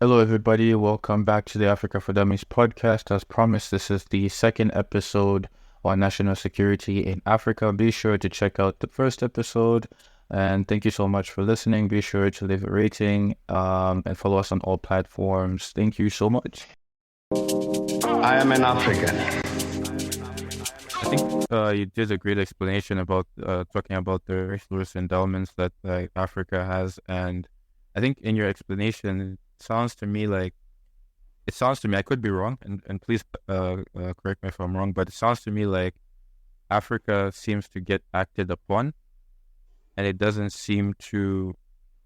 Hello, everybody. Welcome back to the Africa for Dummies podcast. As promised, this is the second episode on national security in Africa. Be sure to check out the first episode. And thank you so much for listening. Be sure to leave a rating and follow us on all platforms. Thank you so much. I am an African. I think you did a great explanation about talking about the resource endowments that Africa has. And I think in your explanation, sounds to me, I could be wrong, and please correct me if I'm wrong, but it sounds to me like Africa seems to get acted upon and it doesn't seem to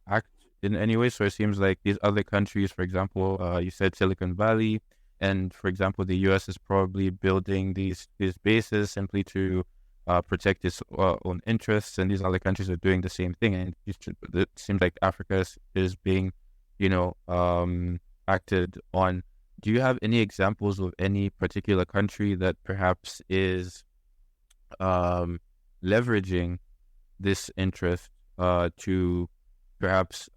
act in any way. So it seems like these other countries, for example, you said Silicon Valley, and for example, the US is probably building these bases simply to protect its own interests, and these other countries are doing the same thing. And it seems like Africa is being acted on. Do you have any examples of any particular country that perhaps is leveraging this interest to perhaps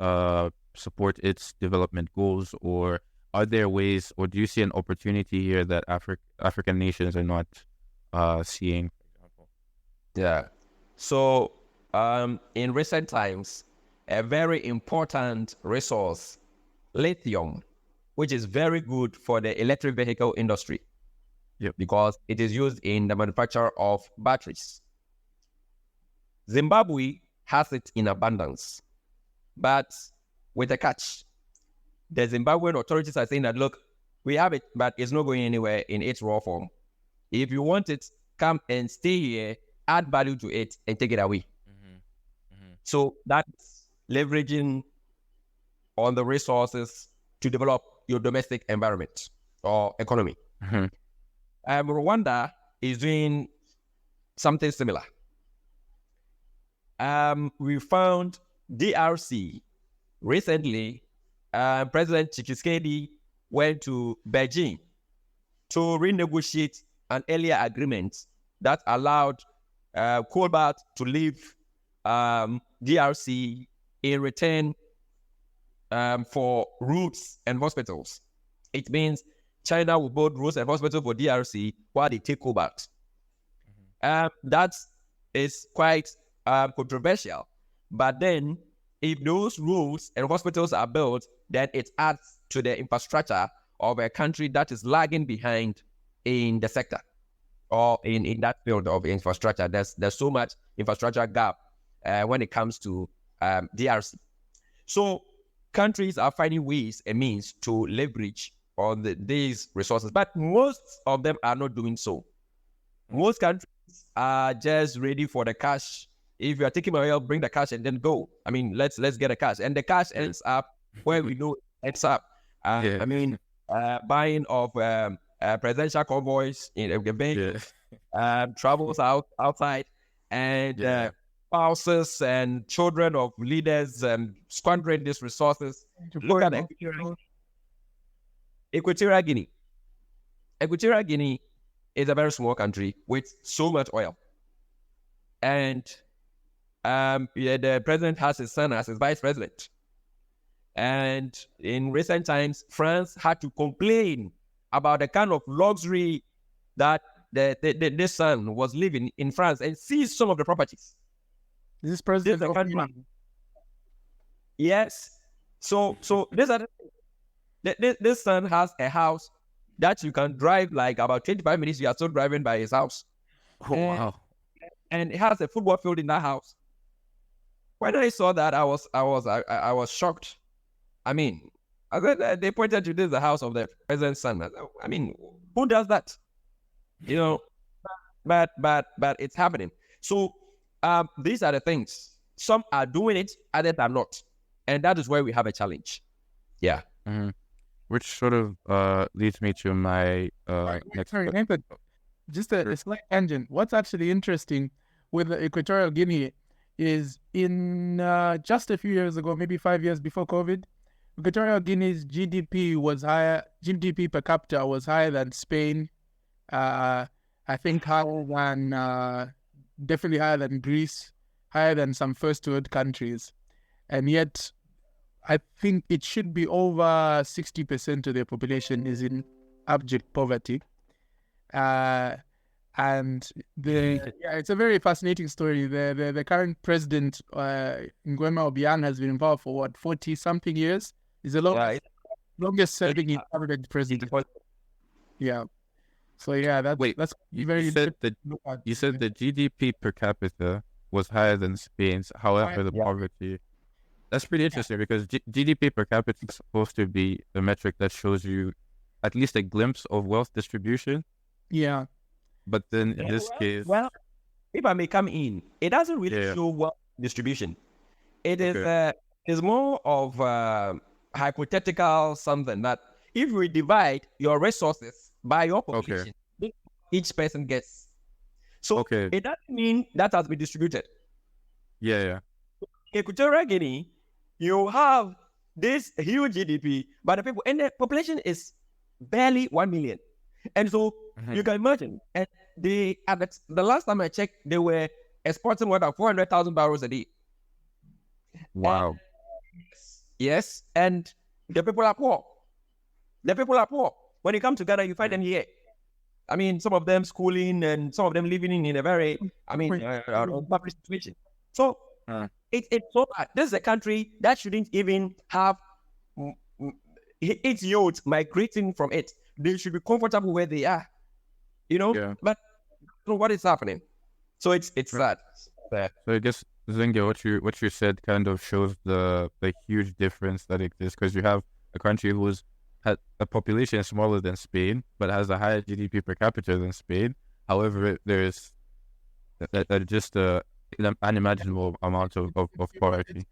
support its development goals, or are there ways, or do you see an opportunity here that African nations are not seeing, for example? Yeah. So in recent times, a very important resource, lithium, which is very good for the electric vehicle industry. Yep. Because it is used in the manufacture of batteries. Zimbabwe has it in abundance, but with a catch. The Zimbabwean authorities are saying that, look, we have it, but it's not going anywhere in its raw form. If you want it, come and stay here, add value to it, and take it away. So that's leveraging on the resources to develop your domestic environment or economy. Rwanda is doing something similar. We found DRC recently. President Tshisekedi went to Beijing to renegotiate an earlier agreement that allowed Cobalt to leave DRC in return for roads and hospitals. It means China will build roads and hospitals for DRC while they take Cobalt. That is quite controversial. But then, if those roads and hospitals are built, then it adds to the infrastructure of a country that is lagging behind in the sector or in that field of infrastructure. There's so much infrastructure gap when it comes to DRC. So countries are finding ways and means to leverage on these resources, but most of them are not doing so. Most countries are just ready for the cash. If you are taking my help, bring the cash and then go. I mean, let's get the cash, and the cash ends up where we know it ends up. Buying of presidential convoys in the bank, travels outside, and spouses and children of leaders squandering these resources. Look at Equatorial Guinea. Equatorial Guinea is a very small country with so much oil, and the president has his son as his vice president. And in recent times, France had to complain about the kind of luxury that this son was living in France and seize some of the properties. This is president of Guinea. Yes. So this son has a house that you can drive like about 25 minutes. You are still driving by his house. Oh, wow. And it has a football field in that house. When I saw that, I was shocked. I mean, they pointed to this the house of the president's son. I mean, who does that? You know, but it's happening. So these are the things. Some are doing it, others are not, and that is where we have a challenge. Yeah. Mm-hmm. Which sort of leads me to my next. Sorry, but just a slight tangent. What's actually interesting with the Equatorial Guinea is in just a few years ago, maybe 5 years before COVID, Equatorial Guinea's GDP was higher. GDP per capita was higher than Spain. I think higher than definitely higher than Greece, higher than some first world countries, and yet I think it should be over 60% of their population is in abject poverty. And it's a very fascinating story. The current president, Nguema Obiang, has been involved for what, 40-something years? He's the longest serving in African president. Yeah. So yeah, that's very you said the GDP per capita was higher than Spain's. However, the poverty. That's pretty interesting because GDP per capita is supposed to be the metric that shows you at least a glimpse of wealth distribution. Yeah. But then in this case... Well, if I may come in, it doesn't really show wealth distribution. It is more of hypothetical something that if we divide your resources by your population, each person gets. So it doesn't mean that has been distributed. Yeah. Equatorial Guinea, you have this huge GDP, but the population is barely 1 million. And so you can imagine, and the last time I checked, they were exporting more than 400,000 barrels a day. Wow. Yes, and the people are poor. When you come to Ghana, you find them here. I mean, some of them schooling and some of them living in a very, public situation. So it's so bad. This is a country that shouldn't even have its youth migrating from it. They should be comfortable where they are, But what is happening? So it's sad. So I guess Zinga, what you said kind of shows the huge difference that exists because you have a country who's had a population smaller than Spain but has a higher GDP per capita than Spain. However, there's just an unimaginable amount of poverty.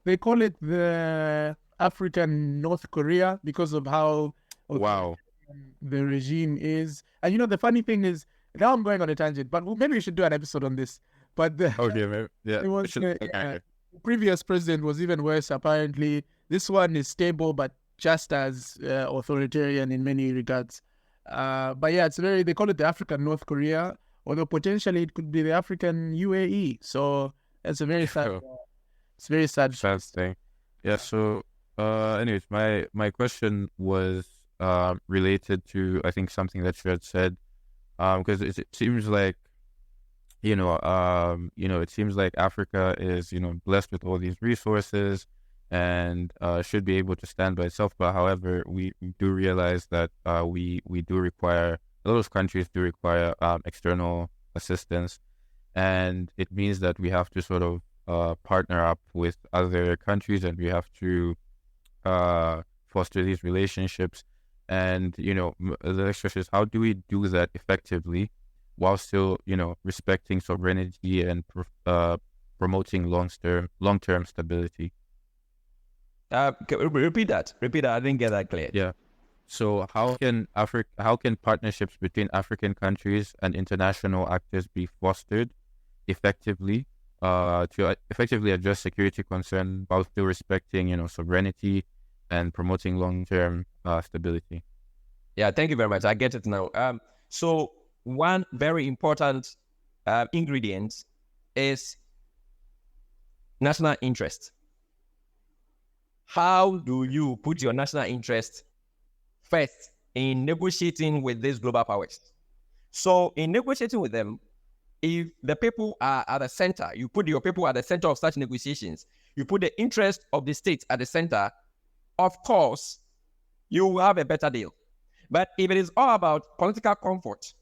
They call it the African North Korea because of how the regime is. And the funny thing is, now I'm going on a tangent, but maybe we should do an episode on this. But the previous president was even worse, apparently. This one is stable, but just as authoritarian in many regards. But yeah, they call it the African North Korea, although potentially it could be the African UAE. So it's a very sad, sad thing. Yeah. So, anyways, my question was related to, I think, something that you had said, because it seems like, it seems like Africa is, blessed with all these resources and should be able to stand by itself. But however, we do realize that we do require, a lot of countries do require external assistance, and it means that we have to sort of partner up with other countries, and we have to foster these relationships. And, the next question is, how do we do that effectively while still, respecting sovereignty and promoting long-term stability? Repeat that. I didn't get that clear. Yeah. So how can partnerships between African countries and international actors be fostered effectively to effectively address security concerns while still respecting, sovereignty and promoting long-term stability? Yeah, thank you very much. I get it now. So one very important ingredient is national interest. How do you put your national interest first in negotiating with these global powers? So in negotiating with them, if the people are at the center, you put your people at the center of such negotiations, you put the interest of the state at the center, of course, you will have a better deal. But if it is all about political comfort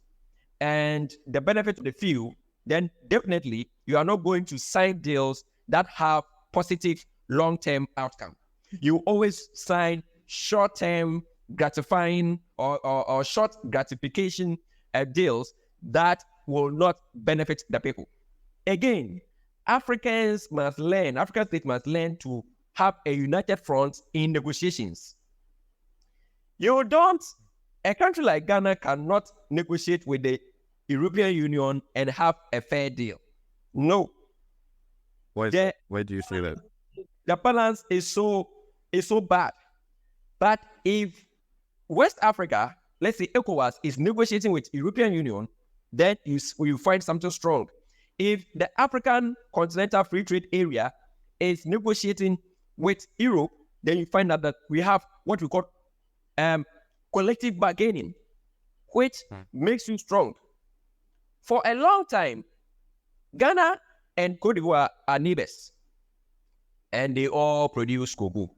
and the benefit of the few, then definitely you are not going to sign deals that have positive long-term outcome. You always sign short-term gratifying or short gratification deals that will not benefit the people. Again, African states must learn to have a united front in negotiations. A country like Ghana cannot negotiate with the European Union and have a fair deal. No. Why do you say that? The balance is so bad. But if West Africa, let's say ECOWAS, is negotiating with European Union, then you find something strong. If the African Continental Free Trade Area is negotiating with Europe, then you find out that we have what we call collective bargaining, which makes you strong. For a long time, Ghana and Cote d'Ivoire are neighbors, and they all produce cocoa.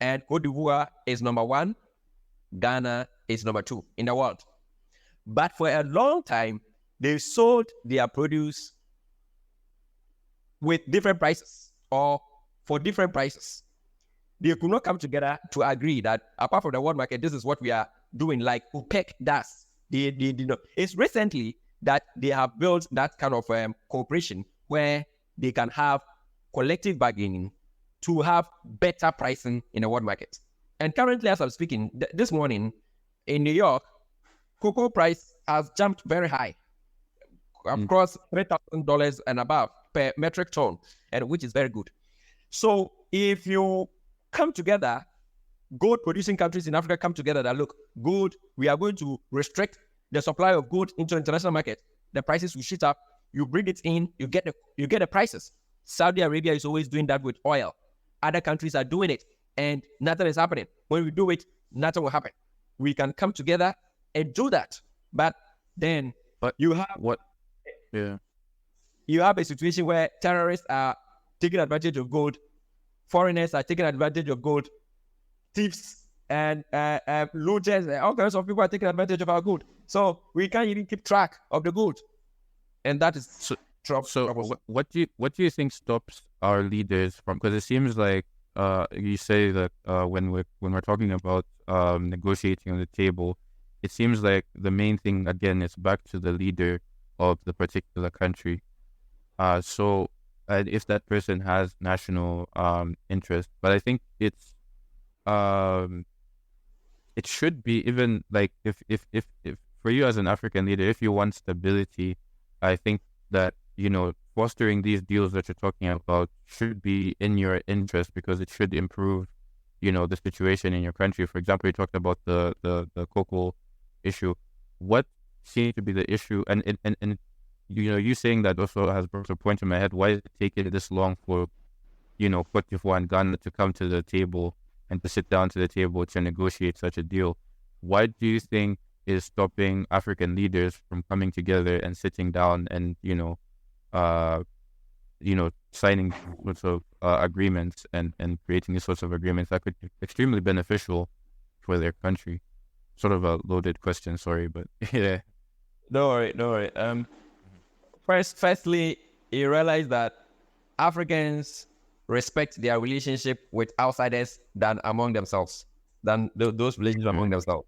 And Cote d'Ivoire is number 1, Ghana is number 2 in the world. But for a long time, they sold their produce with different prices or for different prices. They could not come together to agree that apart from the world market, this is what we are doing, like OPEC does. They did not. It's recently that they have built that kind of cooperation where they can have collective bargaining to have better pricing in the world market. And currently, as I'm speaking, this morning in New York, cocoa price has jumped very high, across $3,000 and above per metric ton, and which is very good. So if you come together, gold producing countries in Africa come together that look, gold, we are going to restrict the supply of gold into international market. The prices will shoot up. You bring it in, you get the prices. Saudi Arabia is always doing that with oil. Other countries are doing it, and nothing is happening. When we do it, nothing will happen. We can come together and do that, but then you have you have a situation where terrorists are taking advantage of gold, foreigners are taking advantage of gold, thieves and looters, all kinds of people are taking advantage of our gold. So we can't even keep track of the gold, and that is what do you think stops our leaders from? Because it seems like you say that when we're talking about negotiating on the table, it seems like the main thing again is back to the leader of the particular country. So if that person has national interest, but I think it's it should be even like if for you as an African leader, if you want stability, I think that fostering these deals that you're talking about should be in your interest because it should improve the situation in your country. For example, you talked about the cocoa issue. What seems to be the issue, and you saying that also has brought a point in my head. Why is it taking this long for Cote d'Ivoire and Ghana to come to the table and to sit down to the table to negotiate such a deal? What do you think is stopping African leaders from coming together and sitting down and signing sorts of agreements and creating these sorts of agreements that could be extremely beneficial for their country? Sort of a loaded question, sorry, but yeah. Don't worry. Firstly, you realize that Africans respect their relationship with outsiders than among themselves, than those relationships among themselves.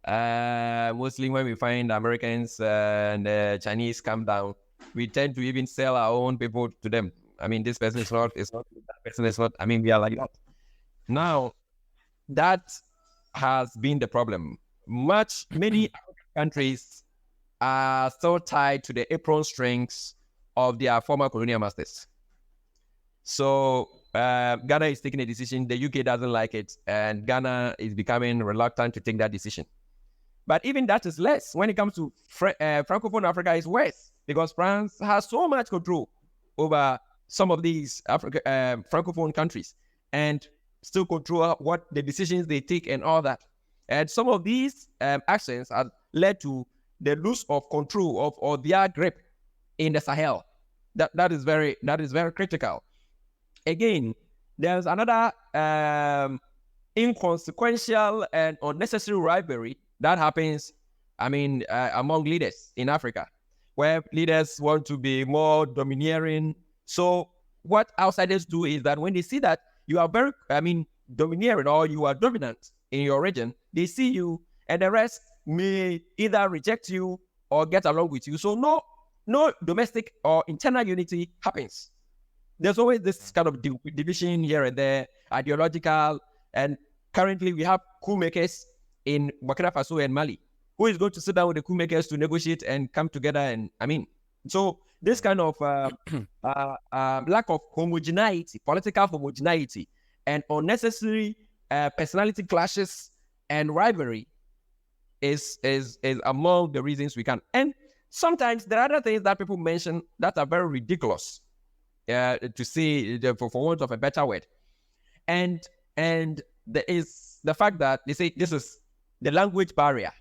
Mostly when we find Americans and Chinese come down, we tend to even sell our own people to them. I mean, this person is not, that person is not. I mean, we are like that. Now, that has been the problem. Many countries are still tied to the apron strings of their former colonial masters. So Ghana is taking a decision. The UK doesn't like it, and Ghana is becoming reluctant to take that decision. But even that is less. When it comes to Francophone Africa, is worse because France has so much control over some of these Francophone countries and still control what the decisions they take and all that. And some of these actions have led to the loss of control of their grip in the Sahel. That is very critical. Again, there's another inconsequential and unnecessary rivalry that happens, among leaders in Africa, where leaders want to be more domineering. So what outsiders do is that when they see that you are very, domineering or you are dominant in your region, they see you and the rest may either reject you or get along with you. So no domestic or internal unity happens. There's always this kind of division here and there, ideological, and currently we have coup makers in Burkina Faso and Mali. Who is going to sit down with the coup makers to negotiate and come together? And so this kind of lack of homogeneity, political homogeneity, and unnecessary personality clashes and rivalry is among the reasons we can. And sometimes there are other things that people mention that are very ridiculous. to say, for want of a better word. And there is the fact that they say this is the language barrier.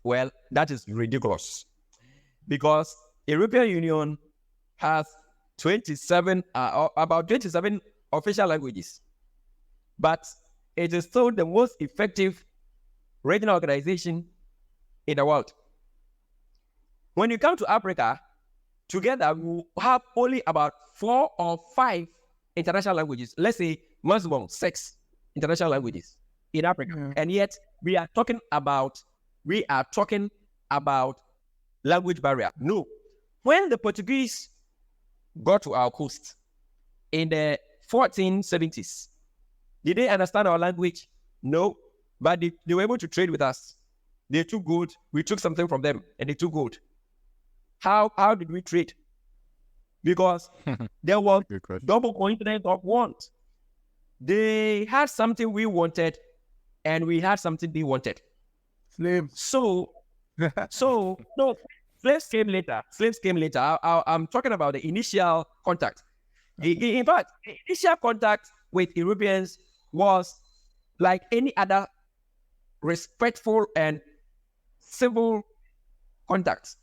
Well, that is ridiculous, because European Union has 27, about 27 official languages, but it is still the most effective regional organization in the world. When you come to Africa, together we have only about 4 or 5 international languages. Let's say maximum 6 international languages in Africa, and yet we are talking about language barrier. No, when the Portuguese got to our coast in the 1470s, did they understand our language? No, but they were able to trade with us. They took gold, we took something from them, and they took gold. How did we trade? Because there was double coincidence of want. They had something we wanted, and we had something they wanted. Slaves. So no, slaves came later. I'm talking about the initial contact. In fact, the initial contact with Europeans was like any other respectful and civil contacts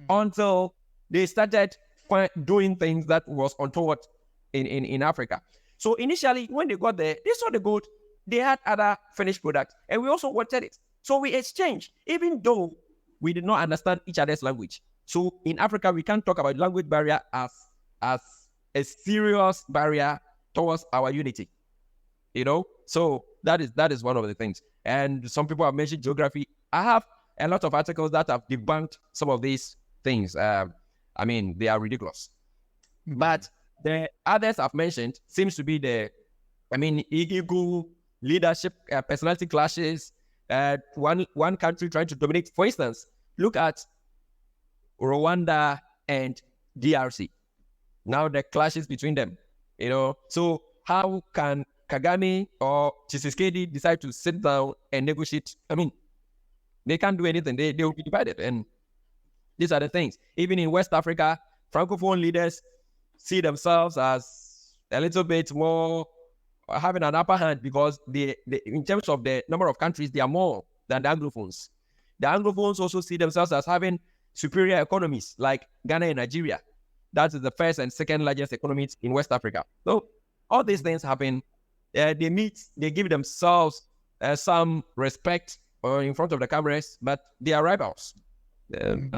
until they started doing things that was untoward in Africa. So initially, when they got there, they saw the gold. They had other finished products, and we also wanted it. So we exchanged, even though we did not understand each other's language. So in Africa, we can't talk about language barrier as a serious barrier towards our unity. So that is one of the things. And some people have mentioned geography. I have a lot of articles that have debunked some of these things. I mean, they are ridiculous. But the others I've mentioned seems to be ego, leadership, personality clashes, one country trying to dominate. For instance, look at Rwanda and DRC. Now the clashes between them, So how can Kagame or Tshisekedi decide to sit down and negotiate? I mean, they can't do anything. They will be divided. And these are the things. Even in West Africa, Francophone leaders see themselves as a little bit more having an upper hand, because they in terms of the number of countries, they are more than the Anglophones. The Anglophones also see themselves as having superior economies like Ghana and Nigeria. That is the first and second largest economies in West Africa. So all these things happen. They give themselves some respect in front of the cameras, but they are rivals. And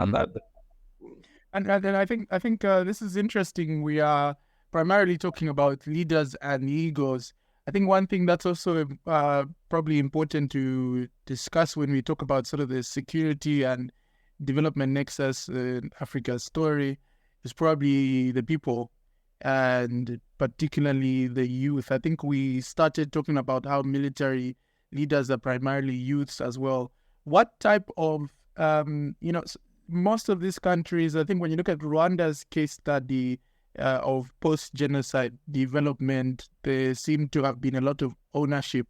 I think this is interesting. We are primarily talking about leaders and egos. I think one thing that's also probably important to discuss when we talk about sort of the security and development nexus in Africa's story is probably the people, and particularly the youth. I think we started talking about how military leaders are primarily youths as well. What type of, most of these countries, I think when you look at Rwanda's case study of post-genocide development, there seemed to have been a lot of ownership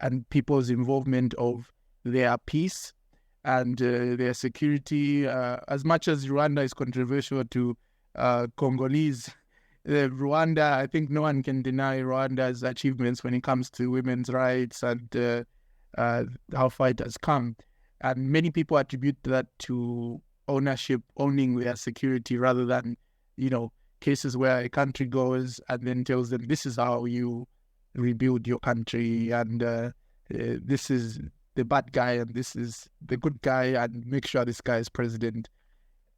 and people's involvement of their peace and their security. As much as Rwanda is controversial to Congolese, Rwanda, I think no one can deny Rwanda's achievements when it comes to women's rights and how far it has come. And many people attribute that to ownership, owning their security, rather than, cases where a country goes and then tells them, this is how you rebuild your country, and this is the bad guy and this is the good guy, and make sure this guy is president.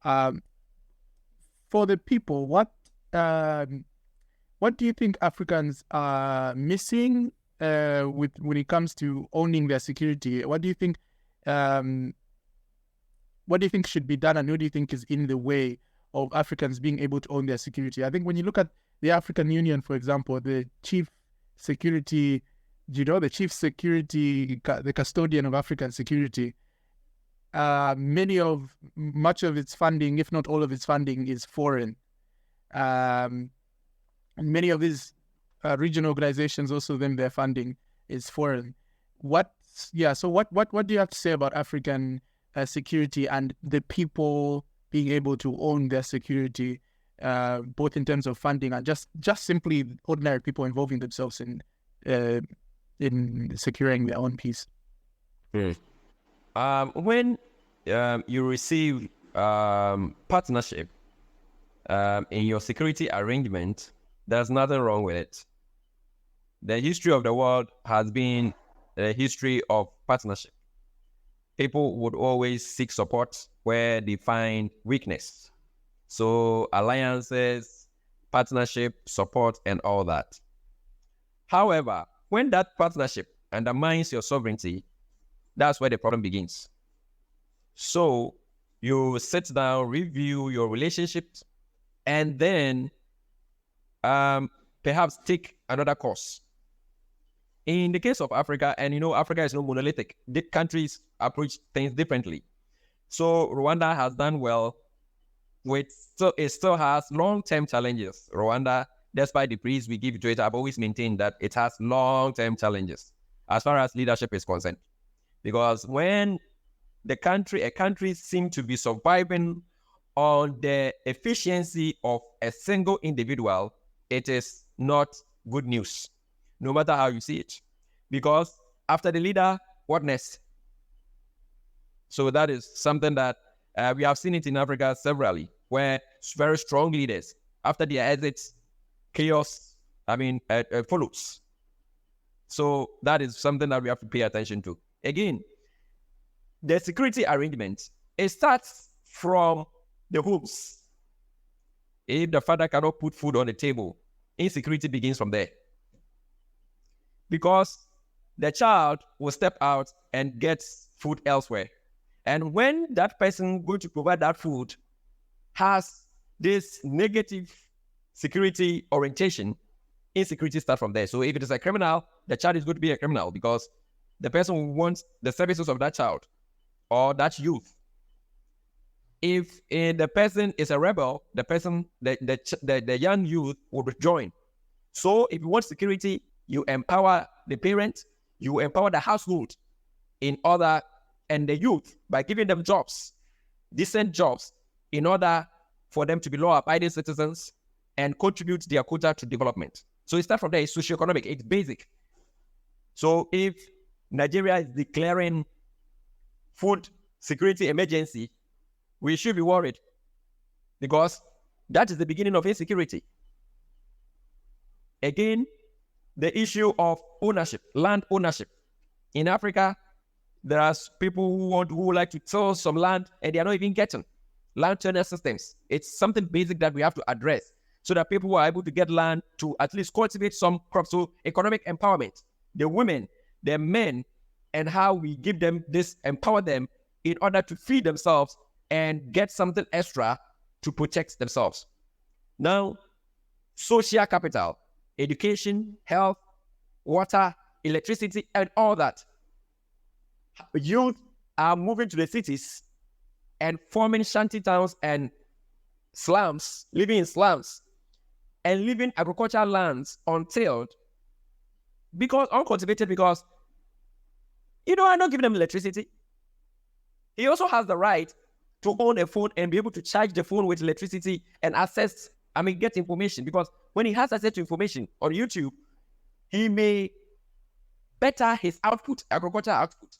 For the people, what do you think Africans are missing when it comes to owning their security? What do you think should be done, and what do you think is in the way of Africans being able to own their security? I think when you look at the African Union, for example, the chief security, the custodian of African security, much of its funding, if not all of its funding, is foreign. And many of these regional organizations also, their funding is foreign. So what do you have to say about African security and the people being able to own their security both in terms of funding and just simply ordinary people involving themselves in securing their own peace. When you receive partnership in your security arrangement, there's nothing wrong with it. The history of the world has been a history of partnership. People would always seek support where they find weakness. So alliances, partnership, support, and all that. However, when that partnership undermines your sovereignty, that's where the problem begins. So you sit down, review your relationships, and then perhaps take another course. In the case of Africa, and Africa is not monolithic. The countries approach things differently. So Rwanda has done well. It still has long-term challenges. Rwanda, despite the praise we give to it, I've always maintained that it has long-term challenges as far as leadership is concerned. Because when a country seems to be surviving on the efficiency of a single individual, it is not good news, no matter how you see it. Because after the leader, what next? So that is something that we have seen it in Africa severally, where very strong leaders, after their exits, chaos, follows. So that is something that we have to pay attention to. Again, the security arrangement, it starts from the homes. If the father cannot put food on the table, insecurity begins from there. Because the child will step out and get food elsewhere. And when that person going to provide that food has this negative security orientation, insecurity starts from there. So if it is a criminal, the child is going to be a criminal because the person wants the services of that child or that youth. If the person is a rebel, the young youth will join. So if you want security, you empower the parent, you empower the household and the youth by giving them jobs, decent jobs, in order for them to be law-abiding citizens and contribute their quota to development. So it starts from there. It's socioeconomic. It's basic. So if Nigeria is declaring food security emergency, we should be worried because that is the beginning of insecurity. Again, the issue of ownership, land ownership. In Africa, there are people who like to sell some land and they are not even getting land tenure systems. It's something basic that we have to address so that people are able to get land to at least cultivate some crops. So economic empowerment, the women, the men, and how we give them this, empower them in order to feed themselves and get something extra to protect themselves. Now, social capital, education, health, water, electricity, and all that. Youth are moving to the cities and forming shanty towns and slums, living in slums, and leaving agricultural lands untilled, uncultivated, because I'm not giving them electricity. He also has the right to own a phone and be able to charge the phone with electricity and get information, because when he has access to information on YouTube, he may better his output, agricultural output.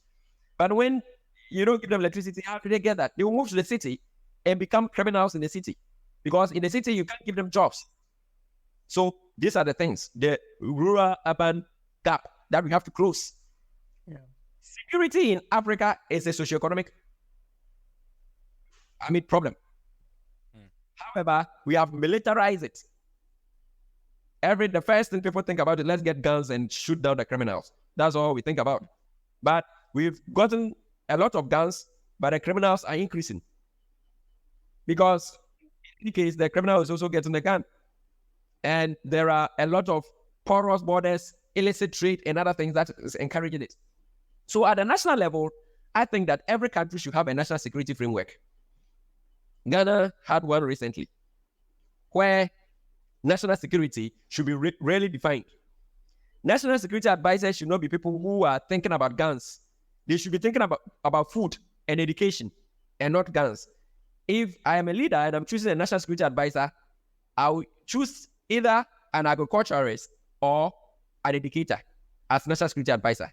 But when you don't give them electricity, how do they get that? They will move to the city and become criminals in the city, because in the city, you can't give them jobs. So these are the things, the rural-urban gap that we have to close. Yeah. Security in Africa is a socioeconomic problem. However, we have militarized it. The first thing people think about is let's get guns and shoot down the criminals. That's all we think about. But we've gotten a lot of guns, but the criminals are increasing. Because in any case, the criminal is also getting the gun. And there are a lot of porous borders, illicit trade, and other things that is encouraging it. So at the national level, I think that every country should have a national security framework. Ghana had one recently, where national security should be really defined. National security advisors should not be people who are thinking about guns. They should be thinking about food and education and not guns. If I am a leader and I'm choosing a national security advisor, I will choose either an agriculturalist or an educator as national security advisor.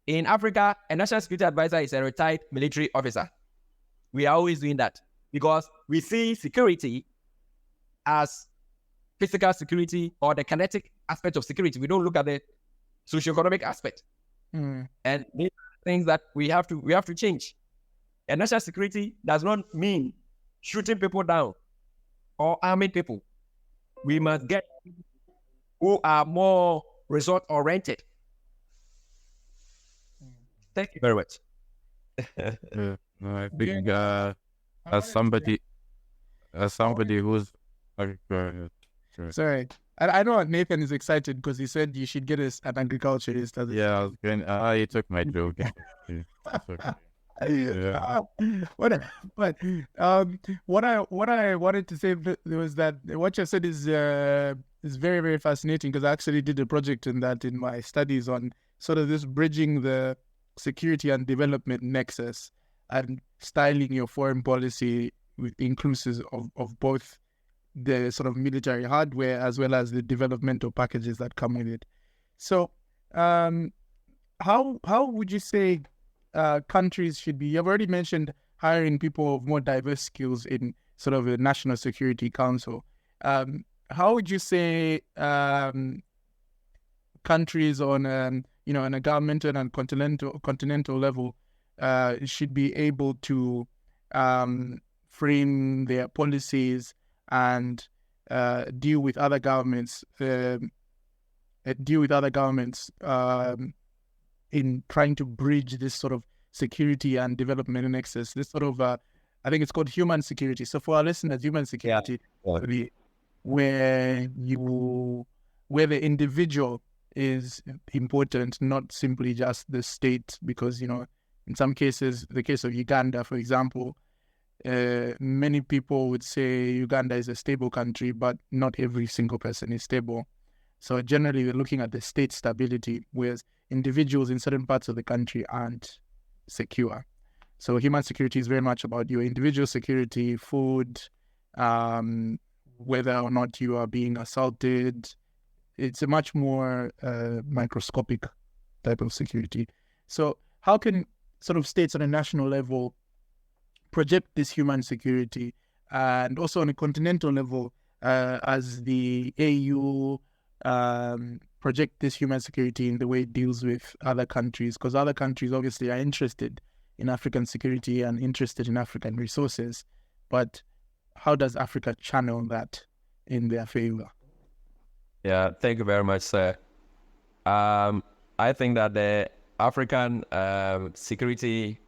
In Africa, a national security advisor is a retired military officer. We are always doing that because we see security as physical security or the kinetic aspect of security. We don't look at the socioeconomic aspect. And these are things that we have to change. And national security does not mean shooting people down or arming people. We must get people who are more result-oriented. Thank you very much. I think as somebody who's sorry, I know Nathan is excited because he said you should get us an agriculturist. Yeah, I was going. You took my joke. That's okay. Yeah. What I wanted to say was that what you said is very, very fascinating, because I actually did a project in that in my studies on sort of this bridging the security and development nexus and styling your foreign policy with inclusive of both the sort of military hardware as well as the developmental packages that come with it. So how would you say countries should be? You've already mentioned hiring people of more diverse skills in sort of a national security council. How would you say countries on on a governmental and continental level should be able to frame their policies and deal with other governments in trying to bridge this sort of security and development nexus, this sort of I think it's called human security. So for our listeners, human security, where the individual is important, not simply just the state, because in some cases, the case of Uganda, for example, many people would say Uganda is a stable country, but not every single person is stable. So generally, we're looking at the state stability, whereas individuals in certain parts of the country aren't secure. So human security is very much about your individual security, food, whether or not you are being assaulted. It's a much more microscopic type of security. So how can sort of states on a national level project this human security, and also on a continental level as the AU project this human security in the way it deals with other countries? Because other countries obviously are interested in African security and interested in African resources, but how does Africa channel that in their favor? Yeah, thank you very much, sir. I think that the African security,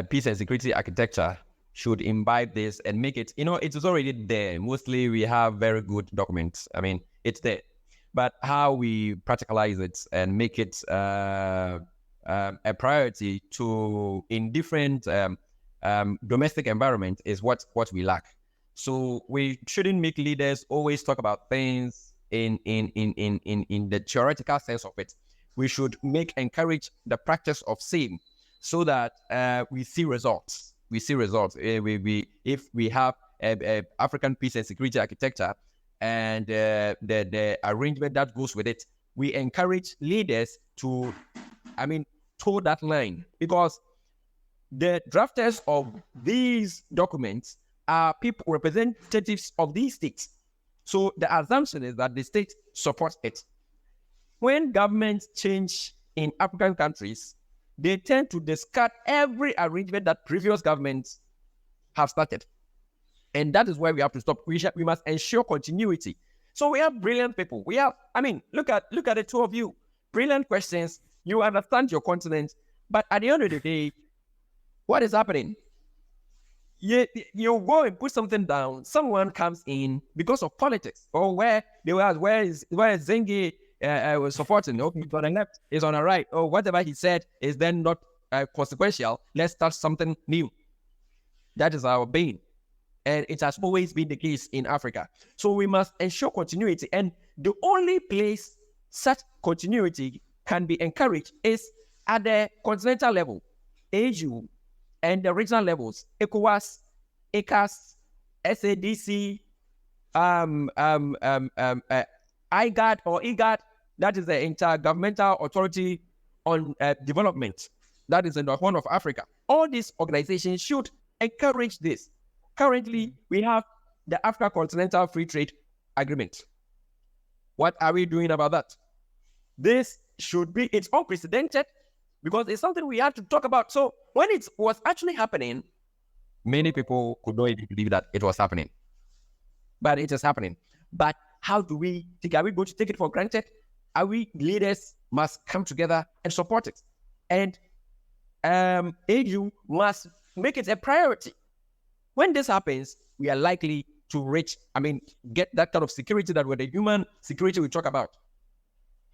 peace and security architecture should imbibe this and make it, it is already there. Mostly we have very good documents. I mean, it's there. But how we practicalize it and make it a priority in different domestic environment is what we lack. So we shouldn't make leaders always talk about things in the theoretical sense of it. We should encourage the practice of same, so that we see results. If we have a African peace and security architecture and the arrangement that goes with it, we encourage leaders to, toe that line, because the drafters of these documents are people, representatives of these states. So the assumption is that the state supports it. When governments change in African countries, they tend to discard every arrangement that previous governments have started. And that is where we have to stop. We must ensure continuity. So we have brilliant people. Look at the two of you. Brilliant questions. You understand your continent. But at the end of the day, what is happening? You go and put something down. Someone comes in because of politics, or where Zengi was supporting. Okay, he's on the left, he's on the right, or whatever he said is then not consequential. Let's start something new. That is our bane, and it has always been the case in Africa. So we must ensure continuity, and the only place such continuity can be encouraged is at the continental level, AU, and the regional levels, ECOWAS, ECAS, SADC, IGAD or IGAD, that is the Intergovernmental Authority on Development, that is in the Horn of Africa. All these organizations should encourage this. Currently, we have the Africa Continental Free Trade Agreement. What are we doing about that? This should be, it's unprecedented because it's something we have to talk about. So when it was actually happening, many people could not even believe that it was happening. But it is happening. But how do we think? Are we going to take it for granted? Are we leaders must come together and support it? And AU must make it a priority. When this happens, we are likely to get that kind of security that with the human security we talk about.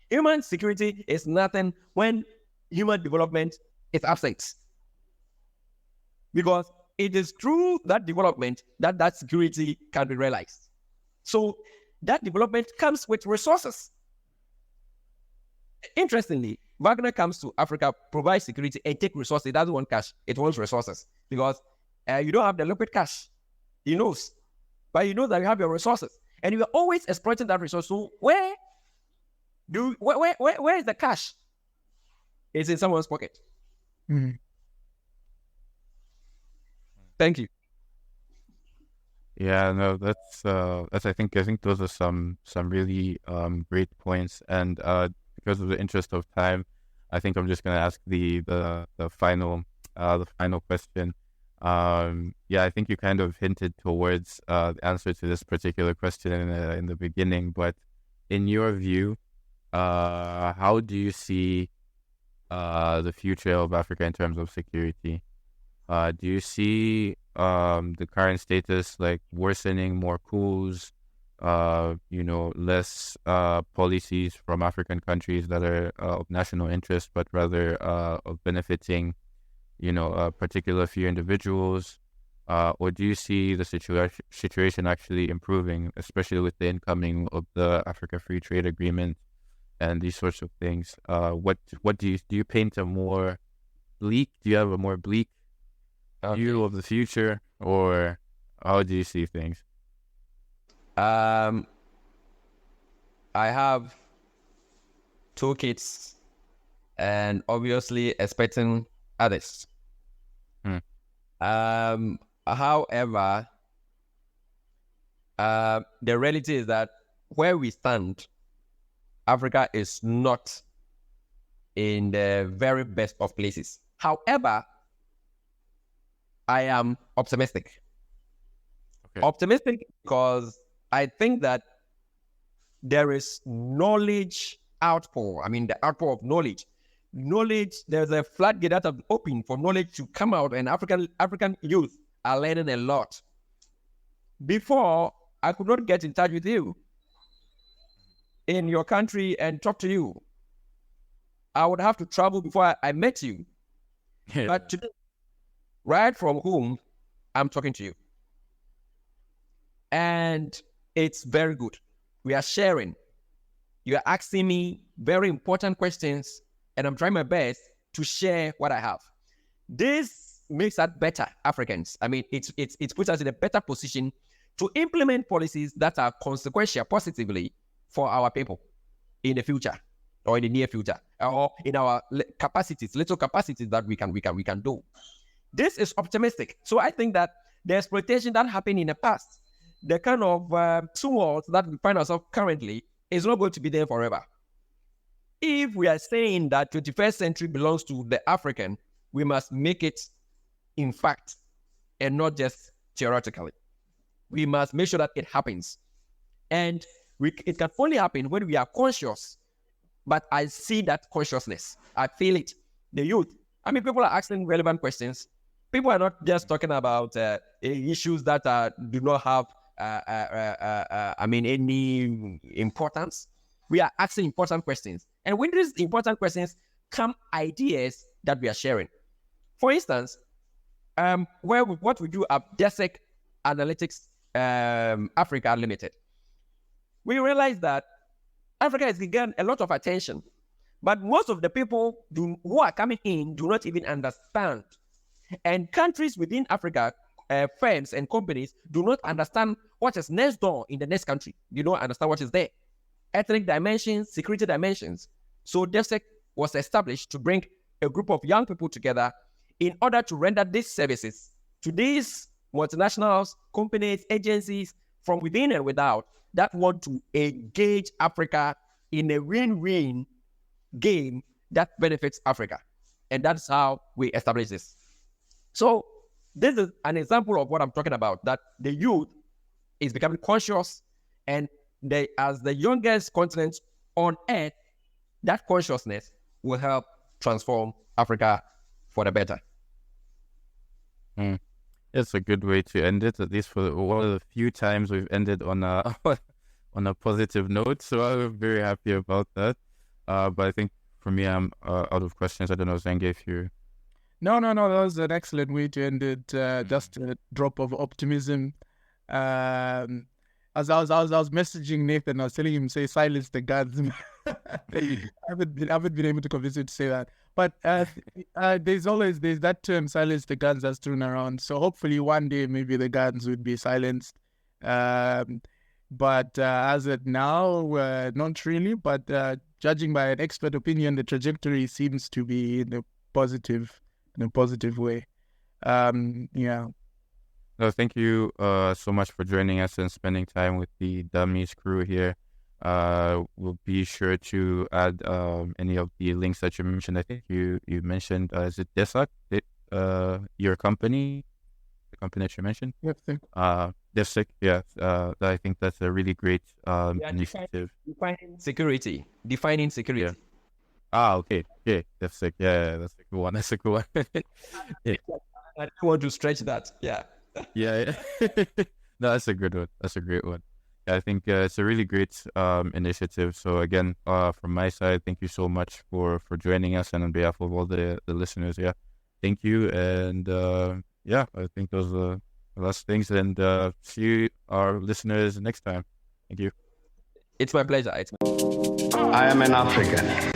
Human security is nothing when human development is absent. Because it is through that development that security can be realized. So that development comes with resources. Interestingly, Wagner comes to Africa, provides security, and take resources. It doesn't want cash, it wants resources. Because you don't have the liquid cash. He knows. But you know that you have your resources. And you are always exploiting that resource. So where is the cash? It's in someone's pocket. Mm-hmm. Thank you. Yeah, no, that's I think those are some really great points. And because of the interest of time, I think I'm just gonna ask the final question. Yeah, I think you kind of hinted towards the answer to this particular question in the beginning, but in your view, how do you see the future of Africa in terms of security? Do you see the current status like worsening, more coups, less policies from African countries that are of national interest, but rather of benefiting, a particular few individuals? Or do you see the situation actually improving, especially with the incoming of the Africa Free Trade Agreement and these sorts of things? What do you paint a more bleak? Do you have a more bleak view of the future, or how do you see things? I have 2 kids, and obviously expecting others. However, the reality is that where we stand, Africa is not in the very best of places. However, I am optimistic. Okay. Optimistic because I think that there is knowledge outpour. The outpour of knowledge. There's a floodgate that have opened for knowledge to come out, and African youth are learning a lot. Before, I could not get in touch with you in your country and talk to you. I would have to travel before I met you. Yeah. But today, right from home, I'm talking to you. And it's very good. We are sharing. You are asking me very important questions, and I'm trying my best to share what I have. This makes us better Africans. It puts us in a better position to implement policies that are consequential positively for our people in the future or in the near future, or in our little capacities that we can do. This is optimistic. So I think that the exploitation that happened in the past, the kind of tumult that we find ourselves currently, is not going to be there forever. If we are saying that 21st century belongs to the African, we must make it in fact and not just theoretically. We must make sure that it happens. And it can only happen when we are conscious. But I see that consciousness. I feel it. The youth. People are asking relevant questions. People are not just talking about issues that do not have any importance. We are asking important questions. And with these important questions come ideas that we are sharing. For instance, what we do at DESEC Analytics Africa Limited, we realize that Africa has gained a lot of attention, but most of the people who are coming in do not even understand. And countries within Africa, firms and companies do not understand what is next door in the next country. You don't understand what is there. Ethnic dimensions, security dimensions. So DevSec was established to bring a group of young people together in order to render these services to these multinationals, companies, agencies from within and without that want to engage Africa in a win-win game that benefits Africa. And that's how we establish this. So this is an example of what I'm talking about, that the youth is becoming conscious, and they, as the youngest continent on earth, that consciousness will help transform Africa for the better. It's a good way to end it, at least for one of the few times we've ended on a on a positive note. So I'm very happy about that. But I think for me, I'm out of questions. I don't know, Zenge, if you... No. That was an excellent way to end it. Just a drop of optimism. As I was messaging Nathan, I was telling him, say, silence the guns. I haven't been able to convince him to say that. But there's that term, silence the guns, that's thrown around. So hopefully one day maybe the guns would be silenced. But as of now, not really. But judging by an expert opinion, the trajectory seems to be in a positive way. Yeah. No, thank you so much for joining us and spending time with the Dummies crew here. We'll be sure to add any of the links that you mentioned. I think you mentioned, is it DESAC? Your company? The company that you mentioned? Yep. DevSec, yeah. I think that's a really great initiative. Defining security. Yeah. Okay. DevSec, yeah, that's a good one. Yeah. I don't want to stretch that. Yeah. Yeah. No, that's a good one. That's a great one. I think it's a really great initiative. So again, from my side, thank you so much for joining us, and on behalf of all the listeners, yeah, thank you. And yeah, I think those are the last things. And see our listeners next time. Thank you. It's my pleasure. I am an African.